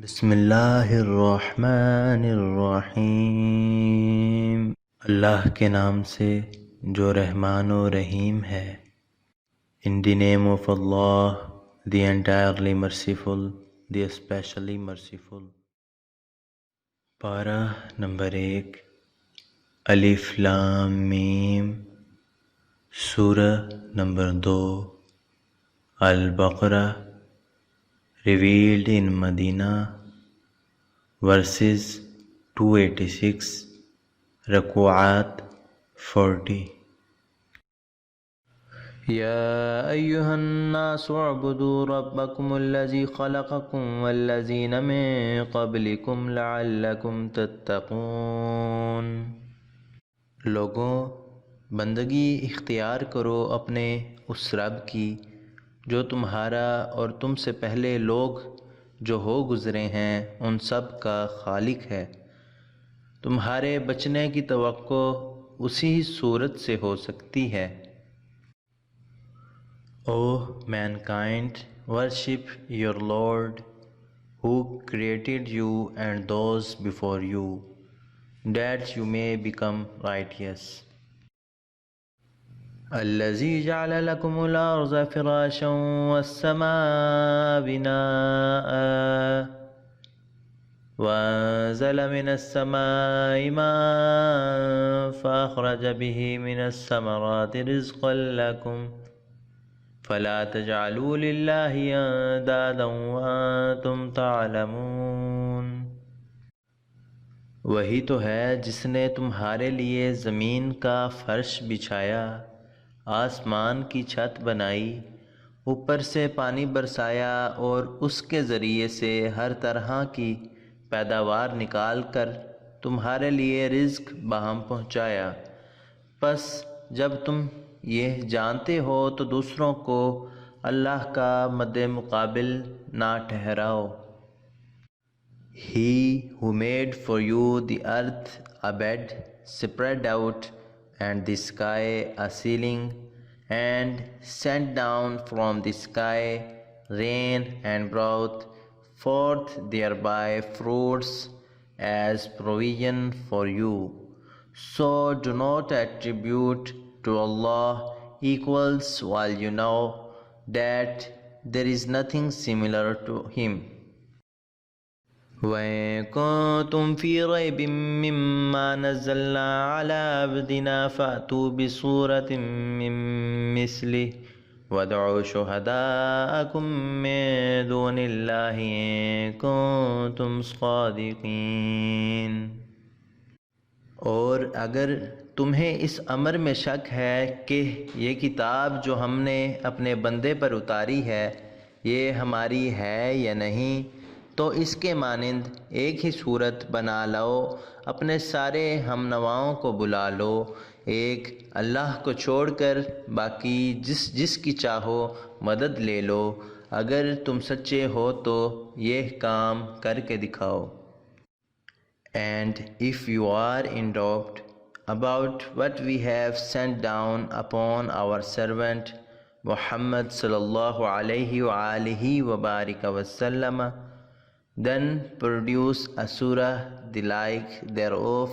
بسم اللہ الرحمن الرحیم۔ اللہ کے نام سے جو رحمان و رحیم ہے۔ In the name of Allah, the entirely merciful, the especially merciful۔ پارہ نمبر 1، الف لام میم۔ سورہ number 2، Al-Baqarah, revealed in Medina، verses 286، رکوعات 40۔ يا أيها الناس اعبدوا ربكم الذي خلقكم والذين من قبلكم لعلكم تتقون۔ لوگوں، بندگی اختیار کرو اپنے اس رب کی جو تمہارا اور تم سے پہلے لوگ جو ہو گزرے ہیں ان سب کا خالق ہے، تمہارے بچنے کی توقع اسی صورت سے ہو سکتی ہے۔ O mankind, worship your Lord who created you and those before you, that you may become righteous۔ الذي جعل لكم الأرض فراشا والسماء بناء وأنزل من السماء ماء فأخرج به من الثمرات رزقا لكم فلا تجعلوا لله أندادا وأنتم تعلمون۔ وہی تو ہے جس نے تمہارے لیے زمین کا فرش بچھایا، آسمان کی چھت بنائی، اوپر سے پانی برسایا اور اس کے ذریعے سے ہر طرح کی پیداوار نکال کر تمہارے لیے رزق باہم پہنچایا، پس جب تم یہ جانتے ہو تو دوسروں کو اللہ کا مد مقابل نہ ٹھہراؤ۔ He who made for you the earth a bed spread out and the sky a ceiling, and sent down from the sky rain and brought forth thereby fruits as provision for you, so do not attribute to Allah equals while you know that there is nothing similar to Him۔ وَإِن كُنتُمْ فِي رَيْبٍ مِّمَّا نَزَّلْنَا عَلَىٰ عَبْدِنَا فَأْتُوا بِسُورَةٍ مِّن مِّثْلِهِ وَادْعُوا شُهَدَاءَكُم مِّن دُونِ اللَّهِ إِن كُنتُمْ صَادِقِينَ۔ اور اگر تمہیں اس امر میں شک ہے کہ یہ کتاب جو ہم نے اپنے بندے پر اتاری ہے یہ ہماری ہے یا نہیں، تو اس کے مانند ایک ہی صورت بنا لو، اپنے سارے ہم نواؤں کو بلا لو، ایک اللہ کو چھوڑ کر باقی جس کی چاہو مدد لے لو، اگر تم سچے ہو تو یہ کام کر کے دکھاؤ۔ And if you are in doubt about what we have sent down upon our servant Muhammad sallallahu alayhi wa alihi wa barika wa sallam, then produce a surah the like thereof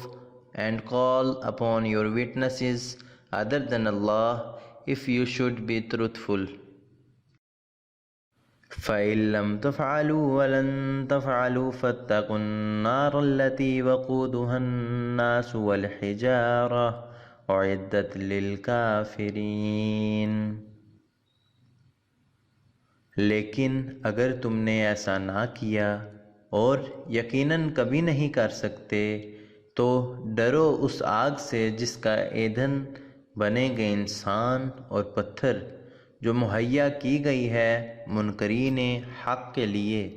and call upon your witnesses other than Allah if you should be truthful۔ فَإِن لَّمْ تَفْعَلُوا وَلَن تَفْعَلُوا فَاتَّقُوا النَّارَ الَّتِي وَقُودُهَا النَّاسُ وَالْحِجَارَةُ أُعِدَّتْ لِلْكَافِرِينَ۔ لیکن اگر تم نے ایسا نہ کیا اور یقیناً کبھی نہیں کر سکتے تو ڈرو اس آگ سے جس کا ایندھن بنے گے انسان اور پتھر، جو مہیا کی گئی ہے منکرین حق کے لیے۔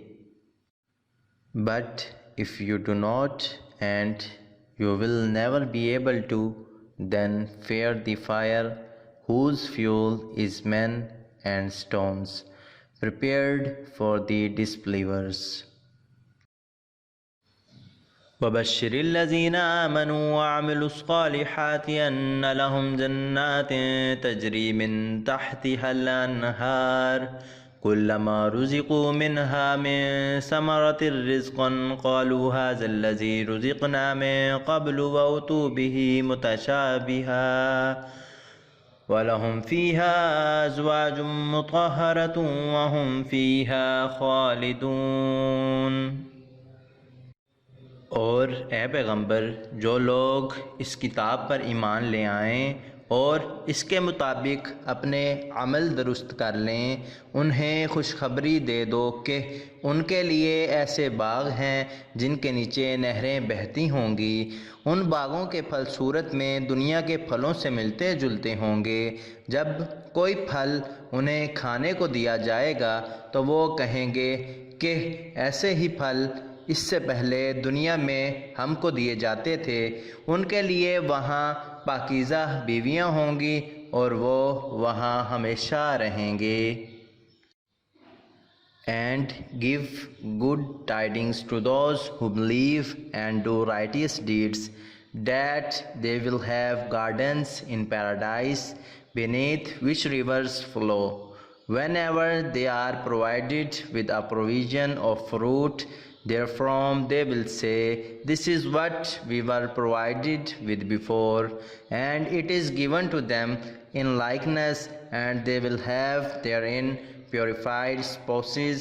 But if you do not, and you will never be able to, then fear the fire whose fuel is men and stones, prepared for the disbelievers۔ وَبَشِّرِ الَّذِينَ آمَنُوا وَعَمِلُوا الصَّالِحَاتِ أَنَّ لَهُمْ جَنَّاتٍ تَجْرِي مِن تَحْتِهَا الْأَنْهَارُ كلما رزقوا منها من ثمرة رزقا قالوا هذا الذي رزقنا من قبل وأتوا به متشابها وَلَهُمْ فِيهَا أَزْوَاجٌ مُطَهَّرَةٌ وَهُمْ فِيهَا خَالِدُونَ۔ اور اے پیغمبر، جو لوگ اس کتاب پر ایمان لے آئیں اور اس کے مطابق اپنے عمل درست کر لیں، انہیں خوشخبری دے دو کہ ان کے لیے ایسے باغ ہیں جن کے نیچے نہریں بہتی ہوں گی۔ ان باغوں کے پھل صورت میں دنیا کے پھلوں سے ملتے جلتے ہوں گے۔ جب کوئی پھل انہیں کھانے کو دیا جائے گا تو وہ کہیں گے کہ ایسے ہی پھل اس سے پہلے دنیا میں ہم کو دیے جاتے تھے۔ ان کے لیے وہاں پاکیزہ بیویاں ہوں گی اور وہ وہاں ہمیشہ رہیں گے۔ And give good tidings to those who believe and do righteous deeds, that they will have gardens in paradise beneath which rivers flow. Whenever they are provided with a provision of fruit therefrom, they will say, this is what we were provided with before, and it is given to them in likeness, and they will have therein purified spouses,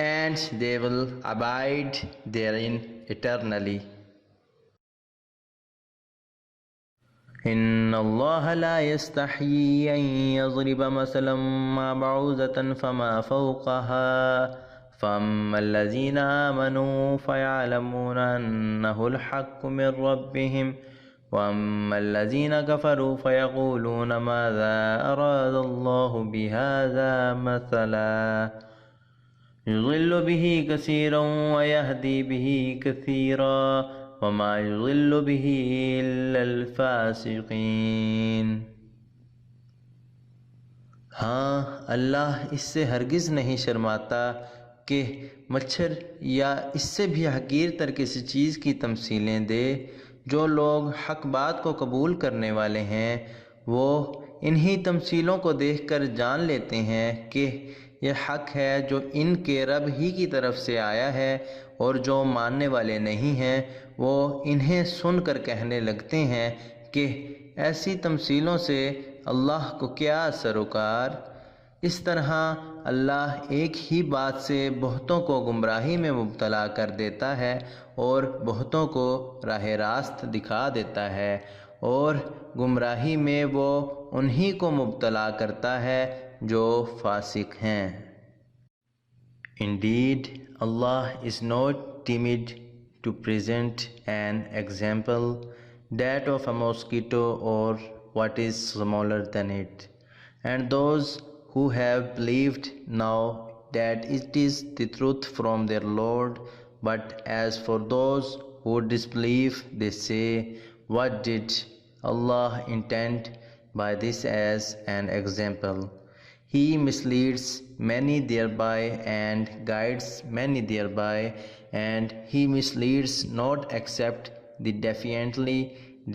and they will abide therein eternally. إن الله لا يستحيي أن يضرب مثلا ما بعوضة فما فوقها فأما الذين آمنوا فيعلمون أنه الحق من ربهم وأما الذين كفروا فيقولون ماذا أراد الله بهذا مثلا يضل به كثيرا ويهدي به كثيرا وما يضل به إلا الفاسقين۔ ہاں، اللہ اس سے ہرگز نہیں شرماتا کہ مچھر یا اس سے بھی حقیر تر کسی چیز کی تمثیلیں دے۔ جو لوگ حق بات کو قبول کرنے والے ہیں وہ انہی تمثیلوں کو دیکھ کر جان لیتے ہیں کہ یہ حق ہے جو ان کے رب ہی کی طرف سے آیا ہے، اور جو ماننے والے نہیں ہیں وہ انہیں سن کر کہنے لگتے ہیں کہ ایسی تمثیلوں سے اللہ کو کیا سروکار۔ اس طرح اللہ ایک ہی بات سے بہتوں کو گمراہی میں مبتلا کر دیتا ہے اور بہتوں کو راہ راست دکھا دیتا ہے، اور گمراہی میں وہ انہی کو مبتلا کرتا ہے جو فاسق ہیں۔ Indeed, Allah is not timid to present an example, that of a mosquito or what is smaller than it, and those who have believed know that it is the truth from their Lord, but as for those who disbelieve they say, what did Allah intend by this as an example? He misleads many thereby and guides many thereby, and he misleads not except the defiantly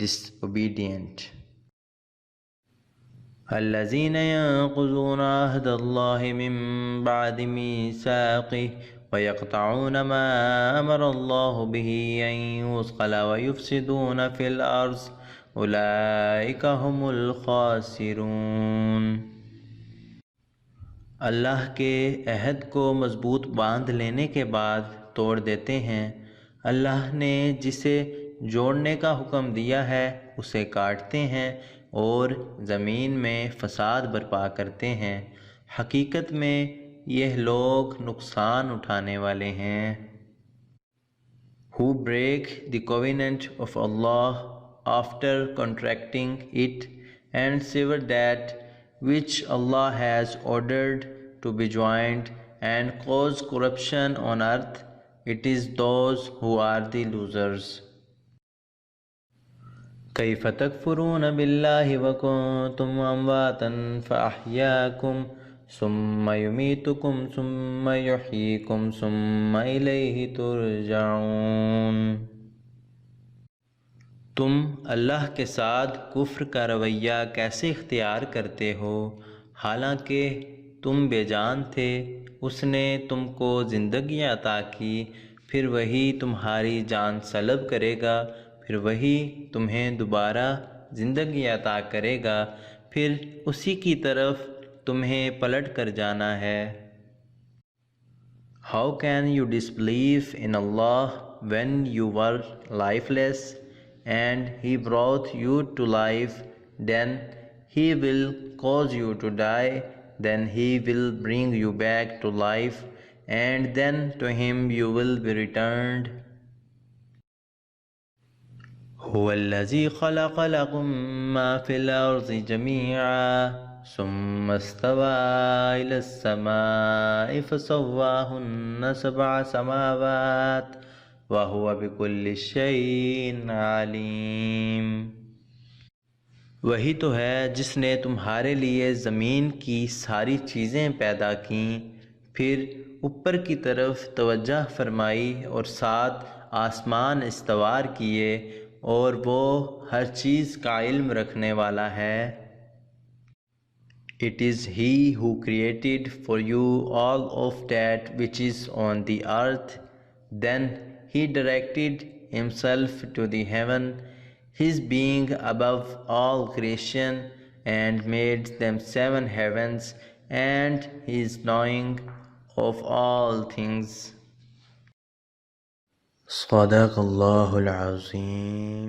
disobedient. الذين ينقضون عهد الله من بعد ميثاقه ويقطعون ما أمر الله به أن يوصل ويفسدون في الأرض أولئك هم الخاسرون۔ اللہ کے عہد کو مضبوط باندھ لینے کے بعد توڑ دیتے ہیں۔ اللہ نے جسے جوڑنے کا حکم دیا ہے اسے کاٹتے ہیں اور زمین میں فساد برپا کرتے ہیں۔ حقیقت میں یہ لوگ نقصان اٹھانے والے ہیں۔ Who break the covenant of Allah after contracting it and sever that which Allah has ordered to be joined and cause corruption on earth, it is those who are the losers. كيف تكفرون بالله وكنتم أمواتا فأحياكم ثم يميتكم ثم يحييكم ثم إليه ترجعون۔ تم اللہ کے ساتھ کفر کا رویہ کیسے اختیار کرتے ہو حالانکہ تم بے جان تھے، اس نے تم کو زندگی عطا کی، پھر وہی تمہاری جان سلب کرے گا، پھر وہی تمہیں دوبارہ زندگی عطا کرے گا، پھر اسی کی طرف تمہیں پلٹ کر جانا ہے۔ How can you disbelieve in Allah when you were lifeless, and He brought you to life? Then He will cause you to die, then He will bring you back to life, and then to Him you will be returned. هو الذي خلق لكم ما في الأرض جميعا ثم استوى إلى السماء فسواهن 7 سماوات وهو بكل شيء عليم۔ وہی تو ہے جس نے تمہارے لیے زمین کی ساری چیزیں پیدا کیں، پھر اوپر کی طرف توجہ فرمائی اور 7 آسمان استوار کیے، اور وہ ہر چیز کا علم رکھنے والا ہے۔ It is He who created for you all of that which is on the earth. Then He directed Himself to the heaven, His being above all creation, and made them 7 heavens, and He is knowing of all things. صدق اللہ العظیم۔